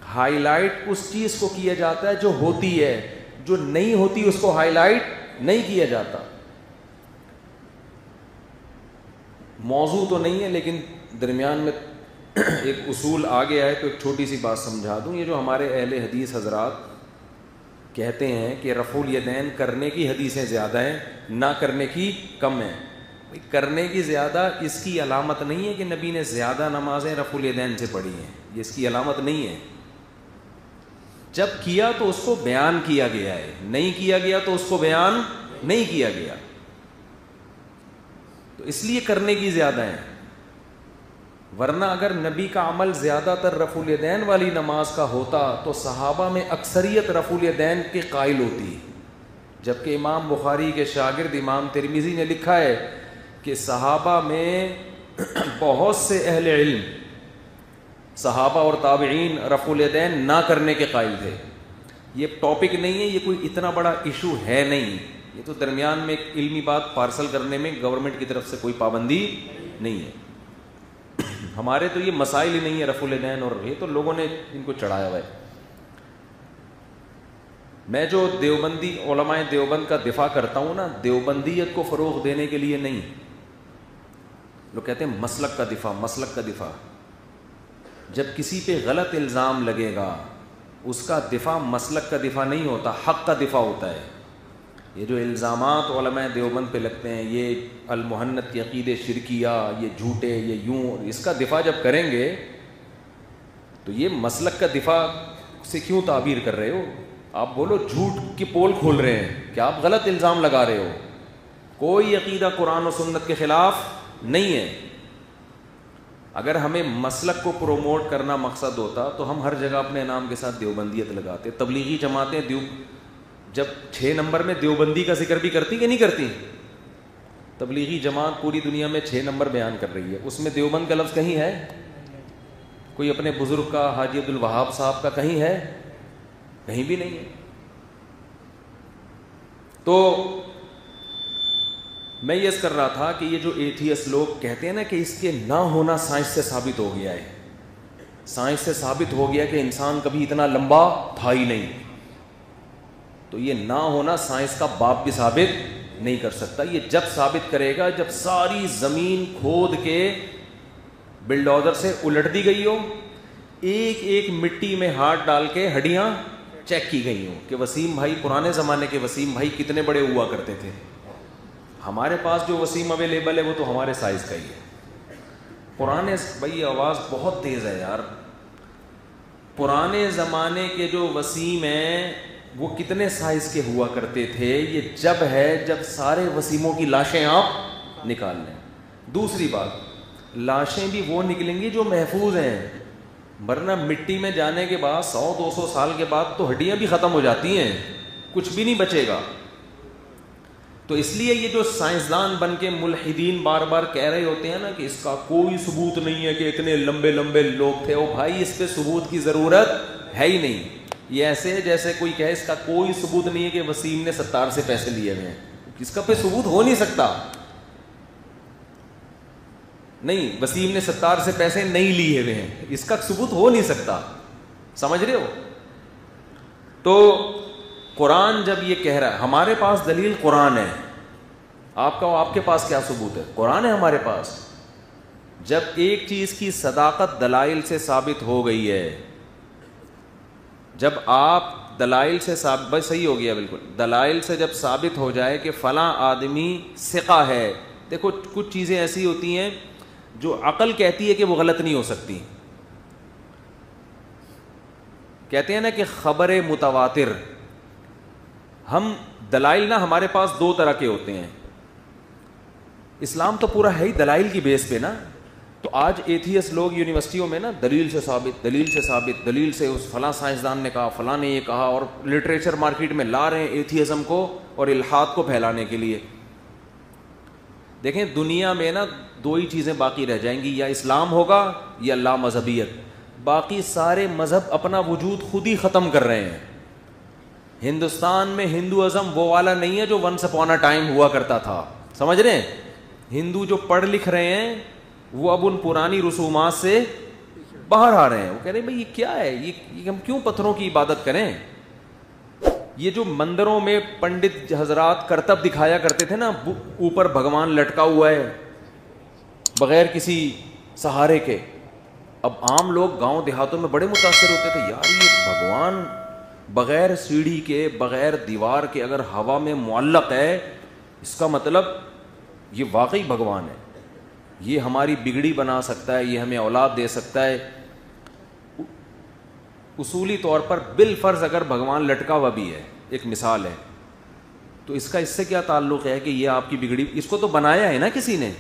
High light اس چیز کو کیا جاتا ہے جو ہوتی ہے، جو نہیں ہوتی اس کو ہائی لائٹ نہیں کیا جاتا. موضوع تو نہیں ہے لیکن درمیان میں ایک اصول آ گیا ہے تو ایک چھوٹی سی بات سمجھا دوں. یہ جو ہمارے اہل حدیث حضرات کہتے ہیں کہ رفع الیدین کرنے کی حدیثیں زیادہ ہیں، نہ کرنے کی کم ہیں. کرنے کی زیادہ اس کی علامت نہیں ہے کہ نبی نے زیادہ نمازیں رفع الیدین سے پڑھی ہیں، یہ اس کی علامت نہیں ہے. جب کیا تو اس کو بیان کیا گیا ہے، نہیں کیا گیا تو اس کو بیان نہیں کیا گیا، تو اس لیے کرنے کی زیادہ ہیں. ورنہ اگر نبی کا عمل زیادہ تر رفع الیدین والی نماز کا ہوتا تو صحابہ میں اکثریت رفع الیدین کے قائل ہوتی. جبکہ امام بخاری کے شاگرد امام ترمذی نے لکھا ہے کہ صحابہ میں بہت سے اہل علم، صحابہ اور تابعین رفع الیدین نہ کرنے کے قائل تھے. یہ ٹاپک نہیں ہے، یہ کوئی اتنا بڑا ایشو ہے نہیں، یہ تو درمیان میں ایک علمی بات پارسل کرنے میں گورنمنٹ کی طرف سے کوئی پابندی نہیں ہے. ہمارے تو یہ مسائل ہی نہیں ہے رفع الیدین، اور یہ تو لوگوں نے ان کو چڑھایا ہوا ہے. میں جو دیوبندی علماء دیوبند کا دفاع کرتا ہوں نا، دیوبندیت کو فروغ دینے کے لیے نہیں. لوگ کہتے ہیں مسلک کا دفاع، مسلک کا دفاع. جب کسی پہ غلط الزام لگے گا اس کا دفاع مسلک کا دفاع نہیں ہوتا، حق کا دفاع ہوتا ہے. یہ جو الزامات علماء دیوبند پہ لگتے ہیں، یہ المحنت کے عقیدے شرکیہ، یہ جھوٹے، یہ یوں، اس کا دفاع جب کریں گے تو یہ مسلک کا دفاع سے کیوں تعبیر کر رہے ہو؟ آپ بولو جھوٹ کی پول کھول رہے ہیں کہ آپ غلط الزام لگا رہے ہو. کوئی عقیدہ قرآن و سنت کے خلاف نہیں ہے. اگر ہمیں مسلک کو پروموٹ کرنا مقصد ہوتا تو ہم ہر جگہ اپنے نام کے ساتھ دیوبندیت لگاتے. تبلیغی جماعتیں جب 6 نمبر میں دیوبندی کا ذکر بھی کرتی کہ نہیں کرتی؟ تبلیغی جماعت پوری دنیا میں 6 نمبر بیان کر رہی ہے، اس میں دیوبند کا لفظ کہیں ہے؟ کوئی اپنے بزرگ کا، حاجی عبد الوہاب صاحب کا کہیں ہے؟ کہیں بھی نہیں ہے. تو میں یہ کر رہا تھا کہ یہ جو ایتھیس لوگ کہتے ہیں نا کہ اس کے نہ ہونا سائنس سے ثابت ہو گیا ہے، سائنس سے ثابت ہو گیا کہ انسان کبھی اتنا لمبا تھا ہی نہیں، تو یہ نہ ہونا سائنس کا باپ بھی ثابت نہیں کر سکتا. یہ جب ثابت کرے گا جب ساری زمین کھود کے بلڈوزر سے الٹ دی گئی ہو، ایک ایک مٹی میں ہاتھ ڈال کے ہڈیاں چیک کی گئی ہوں کہ وسیم بھائی، پرانے زمانے کے وسیم بھائی کتنے بڑے ہوا کرتے تھے. ہمارے پاس جو وسیم اویلیبل ہے وہ تو ہمارے سائز کا ہی ہے. پرانے بھائی آواز بہت تیز ہے یار. پرانے زمانے کے جو وسیم ہیں وہ کتنے سائز کے ہوا کرتے تھے؟ یہ جب ہے جب سارے وسیموں کی لاشیں آپ نکال لیں. دوسری بات، لاشیں بھی وہ نکلیں گی جو محفوظ ہیں، ورنہ مٹی میں جانے کے بعد 100-200 سال کے بعد تو ہڈیاں بھی ختم ہو جاتی ہیں، کچھ بھی نہیں بچے گا. تو اس لیے یہ جو سائنسدان بن کے ملحدین بار بار کہہ رہے ہوتے ہیں نا کہ اس کا کوئی ثبوت نہیں ہے کہ اتنے لمبے لمبے لوگ تھے، او بھائی اس پہ ثبوت کی ضرورت ہے ہی نہیں. یہ ایسے ہے جیسے کوئی کہے اس کا کوئی ثبوت نہیں ہے کہ وسیم نے 70 سے پیسے لیے ہوئے ہیں. اس کا پہ ثبوت ہو نہیں سکتا. نہیں، وسیم نے 70 سے پیسے نہیں لیے ہوئے ہیں، اس کا ثبوت ہو نہیں سکتا. سمجھ رہے ہو؟ تو قرآن جب یہ کہہ رہا ہے، ہمارے پاس دلیل قرآن ہے، آپ کے پاس کیا ثبوت ہے؟ قرآن ہے ہمارے پاس. جب ایک چیز کی صداقت دلائل سے ثابت ہو گئی ہے، جب آپ دلائل سے ثابت، بس صحیح ہو گیا بالکل، دلائل سے جب ثابت ہو جائے کہ فلاں آدمی ثقہ ہے. دیکھو کچھ چیزیں ایسی ہوتی ہیں جو عقل کہتی ہے کہ وہ غلط نہیں ہو سکتی. کہتے ہیں نا کہ خبر متواتر، ہم دلائل نا ہمارے پاس 2 طرح کے ہوتے ہیں. اسلام تو پورا ہے ہی دلائل کی بیس پہ نا. تو آج ایتھیس لوگ یونیورسٹیوں میں نا دلیل سے ثابت، دلیل سے ثابت، دلیل سے اس فلاں سائنسدان نے کہا، فلاں نے یہ کہا، اور لٹریچر مارکیٹ میں لا رہے ہیں ایتھیزم کو اور الحاد کو پھیلانے کے لیے. دیکھیں دنیا میں نا 2 ہی چیزیں باقی رہ جائیں گی، یا اسلام ہوگا یا لا مذہبیت. باقی سارے مذہب اپنا وجود خود ہی ختم کر رہے ہیں. ہندوستان میں ہندوازم وہ والا نہیں ہے جو ونس اپون اے ٹائم ہوا کرتا تھا. سمجھ رہے ہیں؟ ہندو جو پڑھ لکھ رہے ہیں وہ اب ان پرانی رسومات سے باہر آ رہے ہیں. وہ کہہ رہے ہیں بھائی یہ کیا ہے, یہ ہم کیوں پتھروں کی عبادت کریں؟ یہ جو مندروں میں پنڈت حضرات کرتب دکھایا کرتے تھے نا, اوپر بھگوان لٹکا ہوا ہے بغیر کسی سہارے کے, اب عام لوگ گاؤں دیہاتوں میں بڑے متاثر ہوتے تھے, یار یہ بھگوان بغیر سیڑھی کے بغیر دیوار کے اگر ہوا میں معلق ہے, اس کا مطلب یہ واقعی بھگوان ہے, یہ ہماری بگڑی بنا سکتا ہے, یہ ہمیں اولاد دے سکتا ہے. اصولی طور پر بالفرض اگر بھگوان لٹکا ہوا بھی ہے, ایک مثال ہے, تو اس کا اس سے کیا تعلق ہے کہ یہ آپ کی بگڑی, اس کو تو بنایا ہے نا کسی نے,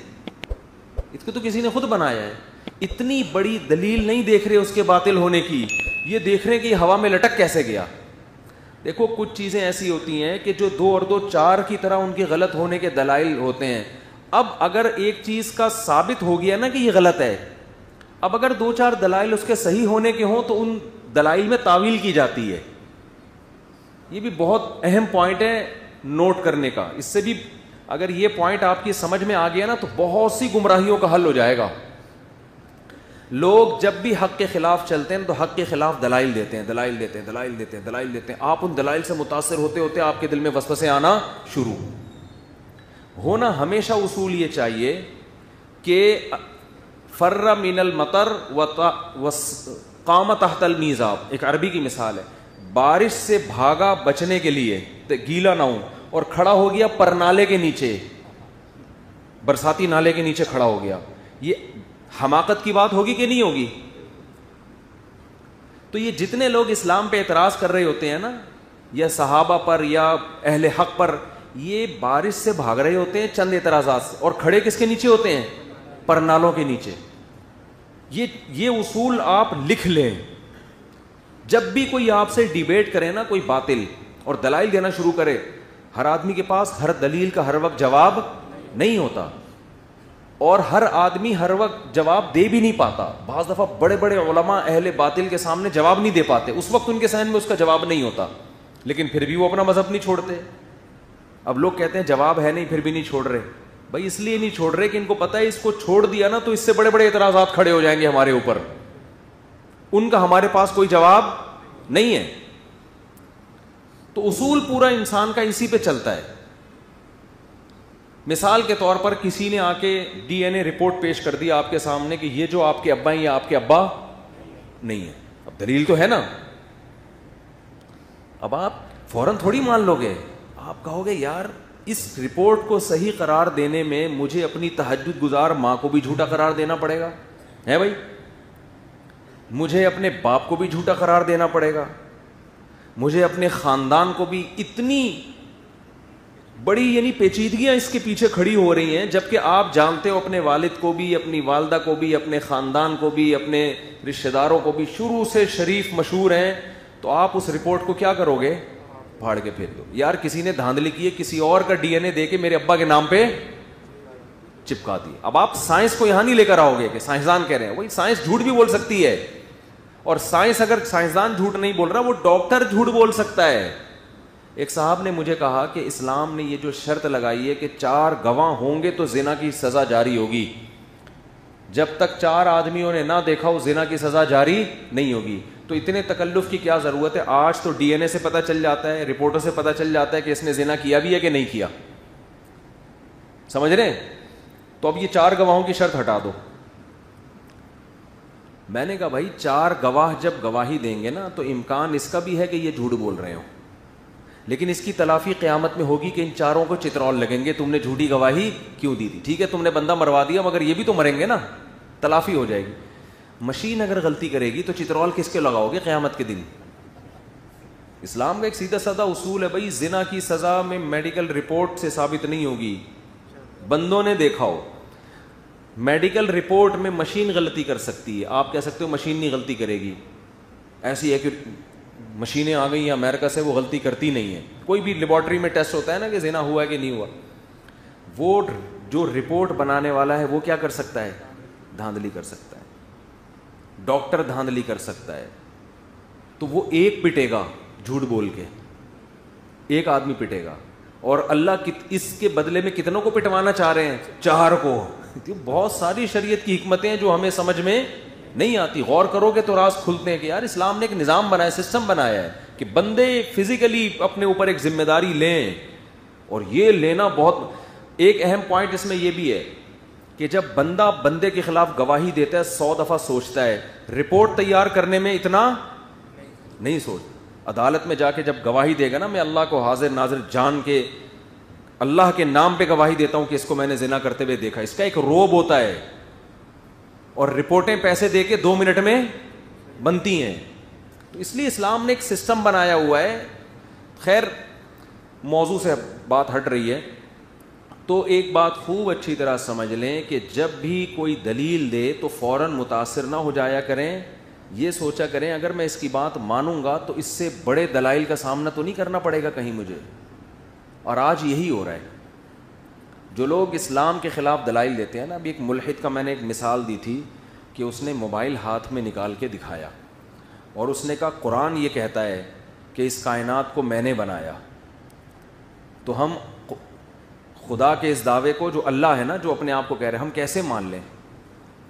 اس کو تو کسی نے خود بنایا ہے. اتنی بڑی دلیل نہیں دیکھ رہے اس کے باطل ہونے کی, یہ دیکھ رہے کہ یہ ہوا میں لٹک کیسے گیا. دیکھو کچھ چیزیں ایسی ہوتی ہیں کہ جو 2 اور 2 4 کی طرح ان کے غلط ہونے کے دلائل ہوتے ہیں. اب اگر ایک چیز کا ثابت ہو گیا نا کہ یہ غلط ہے, اب اگر 2 4 دلائل اس کے صحیح ہونے کے ہوں تو ان دلائل میں تعویل کی جاتی ہے. یہ بھی بہت اہم پوائنٹ ہے نوٹ کرنے کا. اس سے بھی اگر یہ پوائنٹ آپ کی سمجھ میں آ گیا نا تو بہت سی گمراہیوں کا حل ہو جائے گا. لوگ جب بھی حق کے خلاف چلتے ہیں تو حق کے خلاف دلائل دیتے ہیں, دلائل دیتے ہیں, دلائل دیتے ہیں, دلائل دیتے ہیں. آپ ان دلائل سے متاثر ہوتے ہوتے آپ کے دل میں وسوسے آنا شروع ہونا. ہمیشہ اصول یہ چاہیے کہ فر من المطر قام تحت المیزاب, ایک عربی کی مثال ہے, بارش سے بھاگا بچنے کے لیے گیلا نہ ہوں, اور کھڑا ہو گیا پرنالے کے نیچے, برساتی نالے کے نیچے کھڑا ہو گیا. یہ حماقت کی بات ہوگی کہ نہیں ہوگی؟ تو یہ جتنے لوگ اسلام پہ اعتراض کر رہے ہوتے ہیں نا, یا صحابہ پر یا اہل حق پر, یہ بارش سے بھاگ رہے ہوتے ہیں چند اعتراضات سے, اور کھڑے کس کے نیچے ہوتے ہیں؟ پرنالوں کے نیچے. یہ اصول آپ لکھ لیں. جب بھی کوئی آپ سے ڈیبیٹ کرے نا, کوئی باطل, اور دلائل دینا شروع کرے, ہر آدمی کے پاس ہر دلیل کا ہر وقت جواب نہیں ہوتا, اور ہر آدمی ہر وقت جواب دے بھی نہیں پاتا. بعض دفعہ بڑے بڑے علماء اہل باطل کے سامنے جواب نہیں دے پاتے, اس وقت ان کے ذہن میں اس کا جواب نہیں ہوتا, لیکن پھر بھی وہ اپنا مذہب نہیں چھوڑتے. اب لوگ کہتے ہیں جواب ہے نہیں پھر بھی نہیں چھوڑ رہے. بھائی اس لیے نہیں چھوڑ رہے کہ ان کو پتہ ہے اس کو چھوڑ دیا نا تو اس سے بڑے بڑے اعتراضات کھڑے ہو جائیں گے ہمارے اوپر, ان کا ہمارے پاس کوئی جواب نہیں ہے. تو اصول پورا انسان کا اسی پہ چلتا ہے. مثال کے طور پر کسی نے آ کے ڈی این اے رپورٹ پیش کر دیا آپ کے سامنے کہ یہ جو آپ کے ابا ہیں یہ آپ کے ابا نہیں ہے. اب دلیل تو ہے نا, اب آپ فوراً تھوڑی مان لو گے, آپ کہو گے یار اس رپورٹ کو صحیح قرار دینے میں مجھے اپنی تہجد گزار ماں کو بھی جھوٹا قرار دینا پڑے گا, ہے بھائی, مجھے اپنے باپ کو بھی جھوٹا قرار دینا پڑے گا, مجھے اپنے خاندان کو بھی. اتنی بڑی یعنی پیچیدگیاں اس کے پیچھے کھڑی ہو رہی ہیں, جبکہ آپ جانتے ہو اپنے والد کو بھی, اپنی والدہ کو بھی, اپنے خاندان کو بھی, اپنے رشتہ داروں کو بھی شروع سے شریف مشہور ہیں, تو آپ اس رپورٹ کو کیا کرو گے؟ پھاڑ کے پھینک دو. یار کسی نے دھاندلی کی ہے, کسی اور کا ڈی این اے دے کے میرے ابا کے نام پہ چپکا دی. اب آپ سائنس کو یہاں نہیں لے کر آؤ گے کہ سائنسدان کہہ رہے ہیں. وہی سائنس جھوٹ بھی بول سکتی ہے, اور سائنس اگر سائنسدان جھوٹ نہیں بول رہا, وہ ڈاکٹر جھوٹ بول سکتا ہے. ایک صاحب نے مجھے کہا کہ اسلام نے یہ جو شرط لگائی ہے کہ 4 گواہ ہوں گے تو زنا کی سزا جاری ہوگی, جب تک 4 آدمیوں نے نہ دیکھا ہو زنا کی سزا جاری نہیں ہوگی. تو اتنے تکلف کی کیا ضرورت ہے؟ آج تو ڈی این اے سے پتہ چل جاتا ہے, رپورٹوں سے پتہ چل جاتا ہے کہ اس نے زنا کیا بھی ہے کہ نہیں کیا. سمجھ رہے ہیں؟ تو اب یہ 4 گواہوں کی شرط ہٹا دو. میں نے کہا بھائی 4 گواہ جب گواہی دیں گے نا تو امکان اس کا بھی ہے کہ یہ جھوٹ بول رہے ہوں, لیکن اس کی تلافی قیامت میں ہوگی کہ ان 4 کو چترول لگیں گے, تم نے جھوٹی گواہی کیوں دی تھی. ٹھیک ہے تم نے بندہ مروا دیا, مگر یہ بھی تو مریں گے نا, تلافی ہو جائے گی. مشین اگر غلطی کرے گی تو چترول کس کے لگاؤ گے قیامت کے دن؟ اسلام کا ایک سیدھا سادہ اصول ہے بھائی, زنا کی سزا میں میڈیکل رپورٹ سے ثابت نہیں ہوگی, بندوں نے دیکھا ہو. میڈیکل رپورٹ میں مشین غلطی کر سکتی ہے, آپ کہہ سکتے ہو مشین نہیں غلطی کرے گی. ایسی ہے کہ مشینیں آ گئی ہیں امریکہ سے, وہ غلطی کرتی نہیں ہے. کوئی بھی لیبارٹری میں ٹیسٹ ہوتا ہے نا کہ زنا ہوا ہے کہ نہیں ہوا, وہ جو رپورٹ بنانے والا ہے وہ کیا کر سکتا ہے؟ دھاندلی کر سکتا ہے. ڈاکٹر دھاندلی کر سکتا ہے. تو وہ ایک پٹے گا جھوٹ بول کے, ایک آدمی پٹے گا, اور اللہ اس کے بدلے میں کتنوں کو پٹوانا چاہ رہے ہیں؟ 4 کو. بہت ساری شریعت کی حکمتیں ہیں جو ہمیں سمجھ میں نہیں آتی. غور کرو گے تو راز کھلتے ہیں کہ یار اسلام نے ایک نظام بنایا, سسٹم بنایا ہے کہ بندے فزیکلی اپنے اوپر ایک ذمہ داری لیں. اور یہ لینا بہت ایک اہم پوائنٹ اس میں یہ بھی ہے کہ جب بندہ بندے کے خلاف گواہی دیتا ہے 100 دفعہ سوچتا ہے, رپورٹ تیار کرنے میں اتنا نہیں سوچ. عدالت میں جا کے جب گواہی دے گا نا, میں اللہ کو حاضر ناظر جان کے اللہ کے نام پہ گواہی دیتا ہوں کہ اس کو میں نے زنا کرتے ہوئے دیکھا, اس کا ایک روب ہوتا ہے, اور رپورٹیں پیسے دے کے 2 منٹ میں بنتی ہیں. تو اس لیے اسلام نے ایک سسٹم بنایا ہوا ہے. خیر موضوع سے بات ہٹ رہی ہے, تو ایک بات خوب اچھی طرح سمجھ لیں کہ جب بھی کوئی دلیل دے تو فوراً متاثر نہ ہو جایا کریں. یہ سوچا کریں اگر میں اس کی بات مانوں گا تو اس سے بڑے دلائل کا سامنا تو نہیں کرنا پڑے گا کہیں مجھے. اور آج یہی ہو رہا ہے. جو لوگ اسلام کے خلاف دلائل دیتے ہیں نا, ابھی ایک ملحد کا میں نے ایک مثال دی تھی کہ اس نے موبائل ہاتھ میں نکال کے دکھایا اور اس نے کہا قرآن یہ کہتا ہے کہ اس کائنات کو میں نے بنایا. تو ہم خدا کے اس دعوے کو, جو اللہ ہے نا جو اپنے آپ کو کہہ رہے ہیں, ہم کیسے مان لیں؟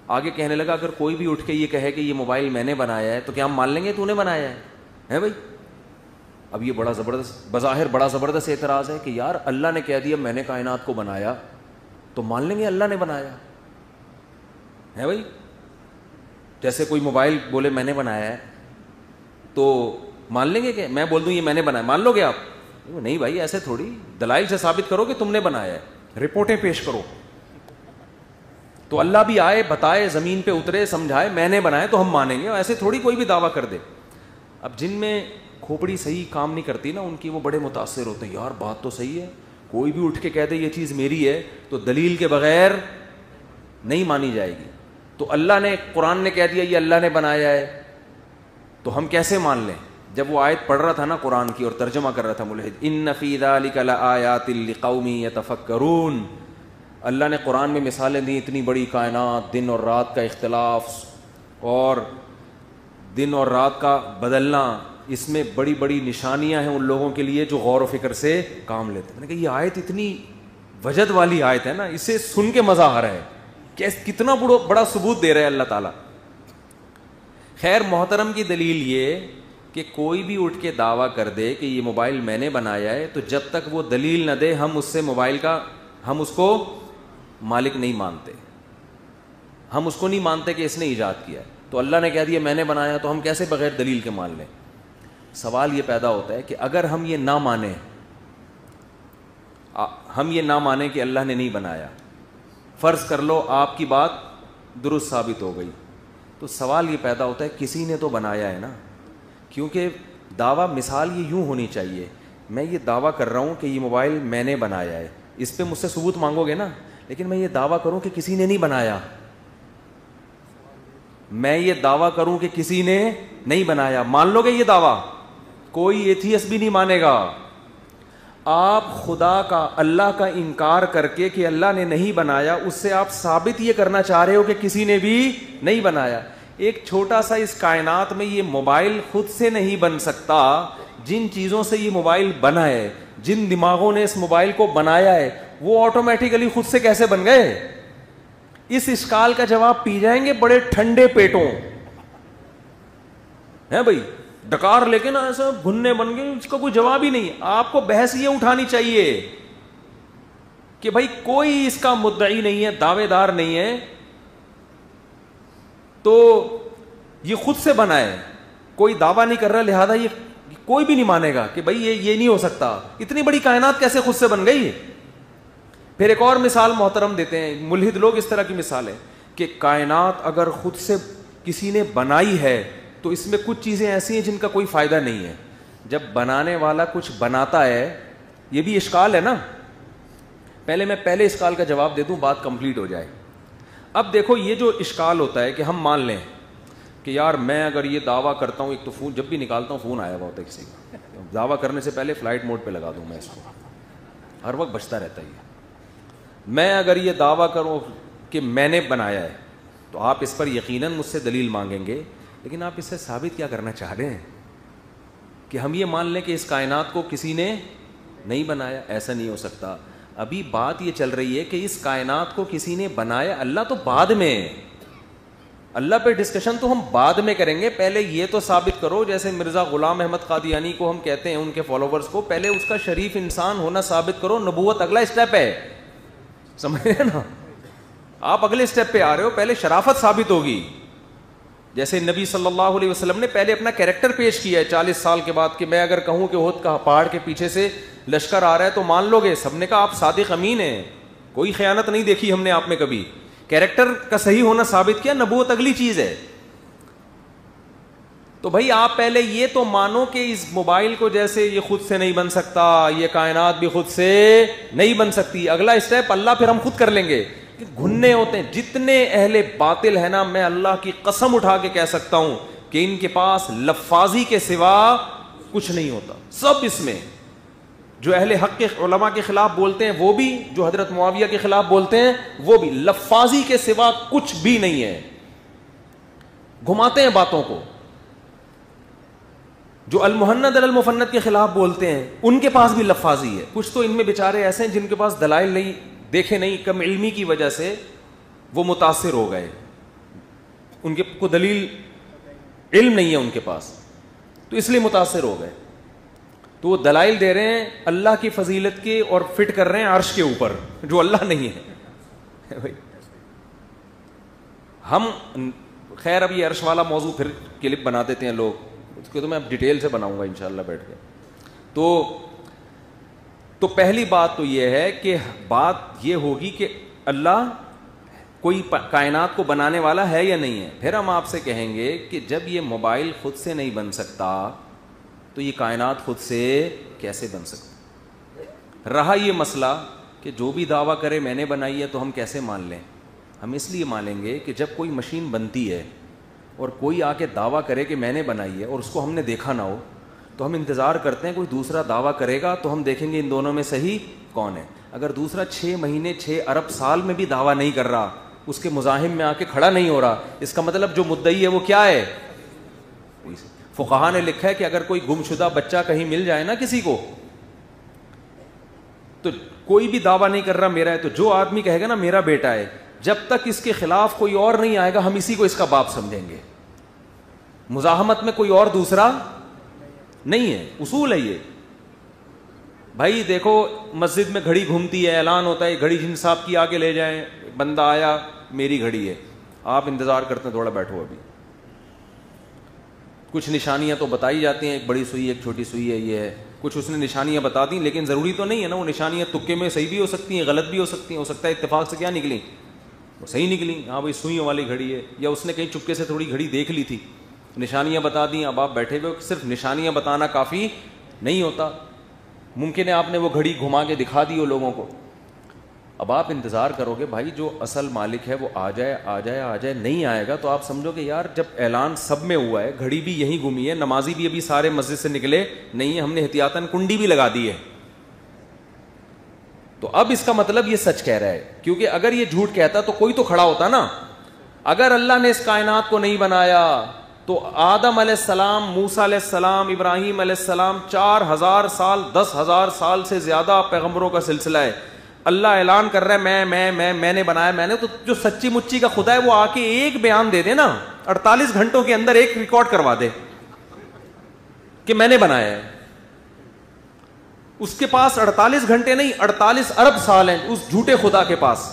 آگے کہنے لگا اگر کوئی بھی اٹھ کے یہ کہے کہ یہ موبائل میں نے بنایا ہے تو کیا ہم مان لیں گے تو نے بنایا ہے بھائی؟ اب یہ بڑا زبردست, بظاہر بڑا زبردست اعتراض ہے کہ یار اللہ نے کہہ دیا میں نے کائنات کو بنایا تو مان لیں گے اللہ نے بنایا ہے بھائی. جیسے کوئی موبائل بولے میں نے بنایا ہے تو مان لیں گے کہ میں بول دوں یہ میں نے بنایا, مان لو گے آپ؟ نہیں بھائی ایسے تھوڑی, دلائل سے ثابت کرو کہ تم نے بنایا ہے, رپورٹیں پیش کرو. تو اللہ بھی آئے, بتائے, زمین پہ اترے, سمجھائے میں نے بنایا تو ہم مانیں گے. ایسے تھوڑی کوئی بھی دعویٰ کر دے. اب جن میں کھوپڑی صحیح کام نہیں کرتی نا, ان کی وہ بڑے متاثر ہوتے ہیں, یار بات تو صحیح ہے, کوئی بھی اٹھ کے کہہ دے یہ چیز میری ہے تو دلیل کے بغیر نہیں مانی جائے گی. تو اللہ نے, قرآن نے کہہ دیا یہ اللہ نے بنایا ہے تو ہم کیسے مان لیں؟ جب وہ آیت پڑھ رہا تھا نا قرآن کی اور ترجمہ کر رہا تھا ملحد, ان فی ذلک لآیات لقوم یتفکرون, اللہ نے قرآن میں مثالیں دی, اتنی بڑی کائنات, دن اور رات کا اختلاف اور دن اور رات کا بدلنا, اس میں بڑی بڑی نشانیاں ہیں ان لوگوں کے لیے جو غور و فکر سے کام لیتے ہیں. میں نے کہا یہ آیت اتنی وجد والی آیت ہے نا, اسے سن کے مزہ آ رہا ہے کہ کتنا بڑا ثبوت دے رہے ہیں اللہ تعالیٰ. خیر محترم کی دلیل یہ کہ کوئی بھی اٹھ کے دعویٰ کر دے کہ یہ موبائل میں نے بنایا ہے تو جب تک وہ دلیل نہ دے ہم اس سے موبائل کا, ہم اس کو مالک نہیں مانتے, ہم اس کو نہیں مانتے کہ اس نے ایجاد کیا ہے. تو اللہ نے کہہ دیا میں نے بنایا تو ہم کیسے بغیر دلیل کے مان لیں؟ سوال یہ پیدا ہوتا ہے کہ اگر ہم یہ نہ مانیں, ہم یہ نہ مانیں کہ اللہ نے نہیں بنایا, فرض کر لو آپ کی بات درست ثابت ہو گئی, تو سوال یہ پیدا ہوتا ہے کسی نے تو بنایا ہے نا. کیونکہ دعویٰ مثال یہ یوں ہونی چاہیے, میں یہ دعویٰ کر رہا ہوں کہ یہ موبائل میں نے بنایا ہے, اس پہ مجھ سے ثبوت مانگو گے نا, لیکن میں یہ دعویٰ کروں کہ کسی نے نہیں بنایا, میں یہ دعویٰ کروں کہ کسی نے نہیں بنایا, مان لو گے یہ دعویٰ؟ کوئی ایتھیسٹ بھی نہیں مانے گا. آپ خدا کا, اللہ کا انکار کر کے کہ اللہ نے نہیں بنایا, اس سے آپ ثابت یہ کرنا چاہ رہے ہو کہ کسی نے بھی نہیں بنایا. ایک چھوٹا سا اس کائنات میں یہ موبائل خود سے نہیں بن سکتا, جن چیزوں سے یہ موبائل بنا ہے, جن دماغوں نے اس موبائل کو بنایا ہے, وہ آٹومیٹیکلی خود سے کیسے بن گئے؟ اس اشکال کا جواب پی جائیں گے بڑے ٹھنڈے پیٹوں ہیں بھائی, ڈکار لے کے نا ایسا بھننے بن گئے, اس کا کوئی جواب ہی نہیں. آپ کو بحث یہ اٹھانی چاہیے کہ بھائی کوئی اس کا مدعی نہیں ہے, دعوے دار نہیں ہے, تو یہ خود سے بنا ہے, کوئی دعویٰ نہیں کر رہا, لہذا یہ کوئی بھی نہیں مانے گا کہ بھائی یہ نہیں ہو سکتا. اتنی بڑی کائنات کیسے خود سے بن گئی؟ پھر ایک اور مثال محترم دیتے ہیں ملحد لوگ, اس طرح کی مثال ہے کہ کائنات اگر خود سے کسی نے بنائی ہے تو اس میں کچھ چیزیں ایسی ہیں جن کا کوئی فائدہ نہیں ہے. جب بنانے والا کچھ بناتا ہے, یہ بھی اشکال ہے نا. میں پہلے اشکال کا جواب دے دوں, بات کمپلیٹ ہو جائے. اب دیکھو یہ جو اشکال ہوتا ہے کہ ہم مان لیں کہ یار میں اگر یہ دعویٰ کرتا ہوں, ایک تو فون جب بھی نکالتا ہوں فون آیا ہوا ہوتا ہے کسی کا, دعویٰ کرنے سے پہلے فلائٹ موڈ پہ لگا دوں میں اس کو, ہر وقت بچتا رہتا ہے یہ. میں اگر یہ دعویٰ کروں کہ میں نے بنایا ہے تو آپ اس پر یقیناً مجھ سے دلیل مانگیں گے, لیکن آپ اس سے ثابت کیا کرنا چاہ رہے ہیں کہ ہم یہ مان لیں کہ اس کائنات کو کسی نے نہیں بنایا؟ ایسا نہیں ہو سکتا. ابھی بات یہ چل رہی ہے کہ اس کائنات کو کسی نے بنایا, اللہ تو بعد میں, اللہ پہ ڈسکشن تو ہم بعد میں کریں گے, پہلے یہ تو ثابت کرو. جیسے مرزا غلام احمد قادیانی کو ہم کہتے ہیں, ان کے فالوورز کو, پہلے اس کا شریف انسان ہونا ثابت کرو. نبوت اگلا اسٹیپ ہے, سمجھ رہے نا, آپ اگلے اسٹیپ پہ آ رہے ہو, پہلے شرافت ثابت ہوگی. جیسے نبی صلی اللہ علیہ وسلم نے پہلے اپنا کیریکٹر پیش کیا ہے 40 سال کے بعد, کہ میں اگر کہوں کہ احد کا پہاڑ کے پیچھے سے لشکر آ رہا ہے تو مان لو گے. سب نے کہا آپ صادق امین ہیں, کوئی خیانت نہیں دیکھی ہم نے آپ میں کبھی. کیریکٹر کا صحیح ہونا ثابت کیا. نبوت اگلی چیز ہے. تو بھائی آپ پہلے یہ تو مانو کہ اس موبائل کو جیسے یہ خود سے نہیں بن سکتا, یہ کائنات بھی خود سے نہیں بن سکتی. اگلا اسٹیپ اللہ پھر ہم خود کر لیں گے. گھننے ہوتے ہیں جتنے اہل باطل ہے نا, میں اللہ کی قسم اٹھا کے کہہ سکتا ہوں کہ ان کے پاس لفاظی کے سوا کچھ نہیں ہوتا. سب اس میں جو اہل حق کے علماء کے خلاف بولتے ہیں وہ بھی, جو حضرت معاویہ کے خلاف بولتے ہیں وہ بھی, لفاظی کے سوا کچھ بھی نہیں ہے. گھماتے ہیں باتوں کو. جو المحند المفند کے خلاف بولتے ہیں ان کے پاس بھی لفاظی ہے. کچھ تو ان میں بیچارے ایسے ہیں جن کے پاس دلائل نہیں, دیکھے نہیں, کم علمی کی وجہ سے وہ متاثر ہو گئے, ان کے کو دلیل علم نہیں ہے ان کے پاس, تو اس لیے متاثر ہو گئے. تو وہ دلائل دے رہے ہیں اللہ کی فضیلت کے اور فٹ کر رہے ہیں عرش کے اوپر جو اللہ نہیں ہے. ہم خیر اب یہ عرش والا موضوع پھر کلپ بنا دیتے ہیں لوگ, اس کو تو میں اب ڈیٹیل سے بناؤں گا انشاءاللہ بیٹھ کے. تو پہلی بات تو یہ ہے کہ بات یہ ہوگی کہ اللہ کوئی کائنات کو بنانے والا ہے یا نہیں ہے. پھر ہم آپ سے کہیں گے کہ جب یہ موبائل خود سے نہیں بن سکتا تو یہ کائنات خود سے کیسے بن سکتا. رہا یہ مسئلہ کہ جو بھی دعویٰ کرے میں نے بنائی ہے تو ہم کیسے مان لیں. ہم اس لیے مانیں گے کہ جب کوئی مشین بنتی ہے اور کوئی آ کے دعویٰ کرے کہ میں نے بنائی ہے اور اس کو ہم نے دیکھا نہ ہو, تو ہم انتظار کرتے ہیں کوئی دوسرا دعویٰ کرے گا تو ہم دیکھیں گے ان دونوں میں صحیح کون ہے. اگر دوسرا 6 مہینے 6 ارب سال میں بھی دعویٰ نہیں کر رہا, اس کے مزاحم میں آ کے کھڑا نہیں ہو رہا, اس کا مطلب جو مدعی ہے وہ کیا ہے. فقہا نے لکھا ہے کہ اگر کوئی گمشدہ بچہ کہیں مل جائے نا کسی کو, تو کوئی بھی دعویٰ نہیں کر رہا میرا ہے, تو جو آدمی کہے گا نا میرا بیٹا ہے, جب تک اس کے خلاف کوئی اور نہیں آئے گا ہم اسی کو اس کا باپ سمجھیں گے. مزاحمت میں کوئی اور دوسرا نہیں ہے. اصول ہے یہ. بھائی دیکھو مسجد میں گھڑی گھومتی ہے, اعلان ہوتا ہے گھڑی جن صاحب کی آگے لے جائیں, بندہ آیا میری گھڑی ہے, آپ انتظار کرتے ہیں تھوڑا بیٹھو ابھی. کچھ نشانیاں تو بتائی جاتی ہیں, ایک بڑی سوئی ایک چھوٹی سوئی ہے, یہ ہے, کچھ اس نے نشانیاں بتا دیں, لیکن ضروری تو نہیں ہے نا. وہ نشانیاں تکے میں صحیح بھی ہو سکتی ہیں, غلط بھی ہو سکتی ہیں. ہو سکتا ہے اتفاق سے کیا نکلی, وہ صحیح نکلی, ہاں بھائی سوئیوں والی گھڑی ہے, یا اس نے کہیں چپکے سے تھوڑی گھڑی دیکھ لی تھی, نشانیاں بتا دیں. اب آپ بیٹھے ہوئے, صرف نشانیاں بتانا کافی نہیں ہوتا. ممکن ہے آپ نے وہ گھڑی گھما کے دکھا دی ہو لوگوں کو. اب آپ انتظار کرو گے بھائی جو اصل مالک ہے وہ آ جائے آ جائے آ جائے. نہیں آئے گا تو آپ سمجھو کہ یار جب اعلان سب میں ہوا ہے, گھڑی بھی یہیں گھومی ہے, نمازی بھی ابھی سارے مسجد سے نکلے نہیں ہے, ہم نے احتیاطاً کنڈی بھی لگا دی ہے, تو اب اس کا مطلب یہ سچ کہہ رہا ہے. کیونکہ اگر یہ جھوٹ کہتا تو کوئی تو کھڑا ہوتا نا. اگر اللہ نے اس کائنات کو نہیں بنایا تو آدم علیہ السلام, موسیٰ علیہ السلام, ابراہیم علیہ السلام, 4000 سال 10,000 سال سے زیادہ پیغمبروں کا سلسلہ ہے. اللہ اعلان کر رہا ہے میں نے بنایا, میں نے. تو جو سچی مچی کا خدا ہے وہ آ کے ایک بیان دے دے نا, 48 گھنٹوں کے اندر ایک ریکارڈ کروا دے کہ میں نے بنایا ہے. اس کے پاس 48 گھنٹے نہیں 48 ارب سال ہیں اس جھوٹے خدا کے پاس,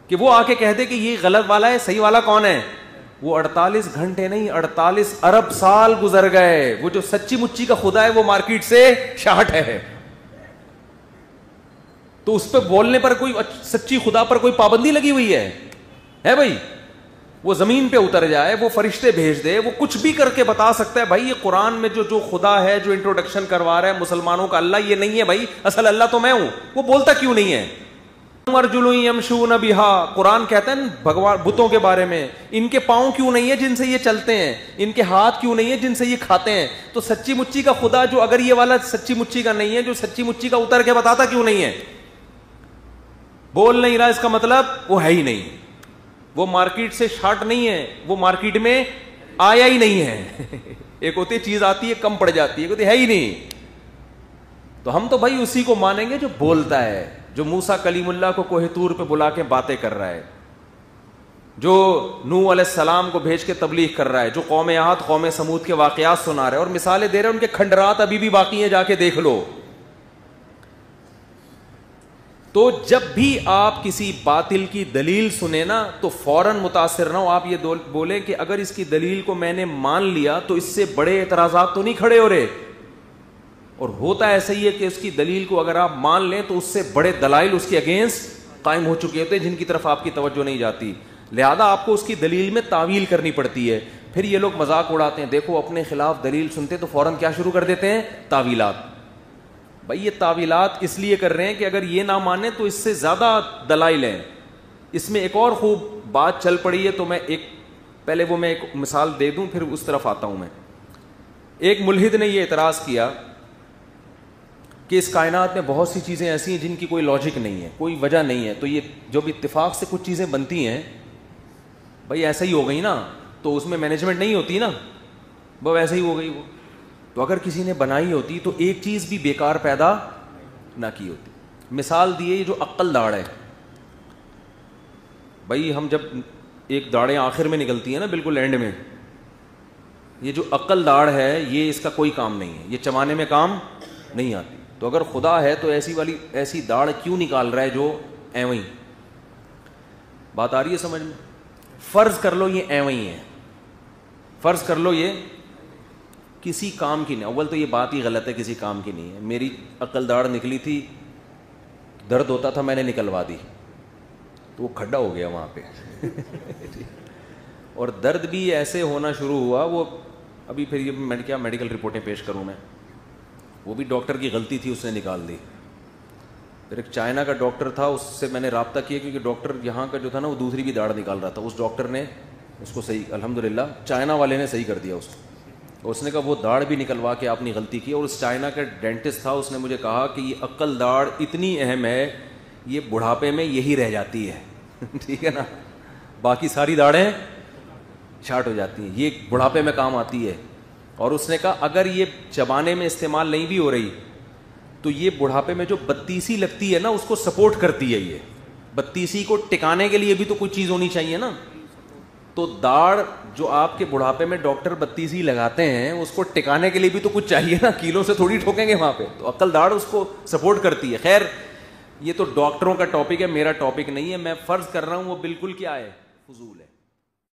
کہ وہ آ کے کہہ دے کہ یہ غلط والا ہے, صحیح والا کون ہے. وہ 48 گھنٹے نہیں 48 ارب سال گزر گئے. وہ جو سچی مچی کا خدا ہے وہ مارکیٹ سے شاٹ ہے. تو اس پہ بولنے پر کوئی, سچی خدا پر کوئی پابندی لگی ہوئی ہے بھائی. وہ زمین پہ اتر جائے, وہ فرشتے بھیج دے, وہ کچھ بھی کر کے بتا سکتا ہے. بھائی یہ قرآن میں جو خدا ہے جو انٹروڈکشن کروا رہا ہے مسلمانوں کا, اللہ یہ نہیں ہے بھائی, اصل اللہ تو میں ہوں. وہ بولتا کیوں نہیں ہے. ارجل یمشون بہا, قرآن کہتا ہے بھگوان بتوں کے بارے میں, ان کے پاؤں کیوں نہیں ہے جن سے یہ چلتے ہیں, ان کے ہاتھ کیوں نہیں ہے جن سے یہ کھاتے ہیں. تو سچی مچی کا خدا جو اگر یہ والا سچی مچی کا نہیں ہے, جو سچی مچی کا اتر کے بتاتا کیوں نہیں ہے. بول نہیں رہا, اس کا مطلب وہ ہے ہی نہیں. وہ مارکیٹ سے شارٹ نہیں ہے, وہ مارکیٹ میں آیا ہی نہیں ہے. ایک ہوتی چیز آتی ہے کم پڑ جاتی ہے, ہوتی ہے ہی نہیں. تو ہم تو بھائی اسی کو مانیں گے جو بولتا ہے, جو موسیٰ کلیم اللہ کو کوہ طور پہ بلا کے باتیں کر رہا ہے. جو نوح علیہ السلام کو بھیج کے تبلیغ کر رہا ہے, جو قوم عاد قوم سمود کے واقعات سنا رہا ہے اور مثالیں دے رہا ہے, ان کے کھنڈرات ابھی بھی باقی ہیں, جا کے دیکھ لو. تو جب بھی آپ کسی باطل کی دلیل سنیں نا تو فوراً متاثر نہ ہو, آپ یہ بولیں کہ اگر اس کی دلیل کو میں نے مان لیا تو اس سے بڑے اعتراضات تو نہیں کھڑے ہو رہے. اور ہوتا ایسا ہی ہے کہ اس کی دلیل کو اگر آپ مان لیں تو اس سے بڑے دلائل اس کے اگینسٹ قائم ہو چکے ہوتے ہیں جن کی طرف آپ کی توجہ نہیں جاتی. لہذا آپ کو اس کی دلیل میں تعویل کرنی پڑتی ہے. پھر یہ لوگ مذاق اڑاتے ہیں, دیکھو اپنے خلاف دلیل سنتے تو فوراً کیا شروع کر دیتے ہیں, تعویلات. بھائی یہ تعویلات اس لیے کر رہے ہیں کہ اگر یہ نہ مانے تو اس سے زیادہ دلائل ہیں. اس میں ایک اور خوب بات چل پڑی ہے, تو میں ایک مثال دے دوں پھر اس طرف آتا ہوں. میں ایک ملحد نے یہ اعتراض کیا کہ اس کائنات میں بہت سی چیزیں ایسی ہیں جن کی کوئی لاجک نہیں ہے, کوئی وجہ نہیں ہے, تو یہ جو بھی اتفاق سے کچھ چیزیں بنتی ہیں بھائی ایسا ہی ہو گئی نا, تو اس میں مینجمنٹ نہیں ہوتی نا, وہ ایسے ہی ہو گئی. وہ تو اگر کسی نے بنائی ہوتی تو ایک چیز بھی بیکار پیدا نہ کی ہوتی. مثال دیے, یہ جو عقل داڑھ ہے, بھائی ہم جب ایک داڑھیں آخر میں نکلتی ہیں نا بالکل اینڈ میں, یہ جو عقل داڑھ ہے یہ اس کا کوئی کام نہیں ہے, یہ چبانے میں کام نہیں آتی. تو اگر خدا ہے تو ایسی داڑھ کیوں نکال رہا ہے جو ایویں. بات آ رہی ہے سمجھ میں؟ فرض کر لو یہ ایویں ہے, فرض کر لو یہ کسی کام کی نہیں. اول تو یہ بات ہی غلط ہے, کسی کام کی نہیں ہے. میری عقل داڑھ نکلی تھی, درد ہوتا تھا, میں نے نکلوا دی تو وہ کھڈا ہو گیا وہاں پہ اور درد بھی ایسے ہونا شروع ہوا, وہ ابھی پھر یہ کیا میڈیکل رپورٹیں پیش کروں میں, وہ بھی ڈاکٹر کی غلطی تھی, اس نے نکال دی. پھر ایک چائنا کا ڈاکٹر تھا, اس سے میں نے رابطہ کیا کیونکہ ڈاکٹر یہاں کا جو تھا نا وہ دوسری بھی داڑھ نکال رہا تھا. اس ڈاکٹر نے اس کو صحیح, الحمدللہ چائنا والے نے صحیح کر دیا اس کو. اس نے کہا وہ داڑھ بھی نکلوا کے آپ نے غلطی کی. اور اس چائنا کا ڈینٹسٹ تھا, اس نے مجھے کہا کہ یہ عقل داڑھ اتنی اہم ہے, یہ بڑھاپے میں یہی رہ جاتی ہے ٹھیک ہے نا, باقی ساری داڑھیں شارٹ ہو جاتی ہیں, یہ بڑھاپے میں کام آتی ہے. اور اس نے کہا اگر یہ چبانے میں استعمال نہیں بھی ہو رہی تو یہ بڑھاپے میں جو بتیسی لگتی ہے نا اس کو سپورٹ کرتی ہے. یہ بتیسی کو ٹکانے کے لیے بھی تو کچھ چیز ہونی چاہیے نا. تو داڑھ جو آپ کے بڑھاپے میں ڈاکٹر بتیسی لگاتے ہیں اس کو ٹکانے کے لیے بھی تو کچھ چاہیے نا, کیلوں سے تھوڑی ٹھوکیں گے وہاں پہ. تو عقل داڑھ اس کو سپورٹ کرتی ہے. خیر یہ تو ڈاکٹروں کا ٹاپک ہے, میرا ٹاپک نہیں ہے. میں فرض کر رہا ہوں وہ بالکل کیا ہے, فضول ہے.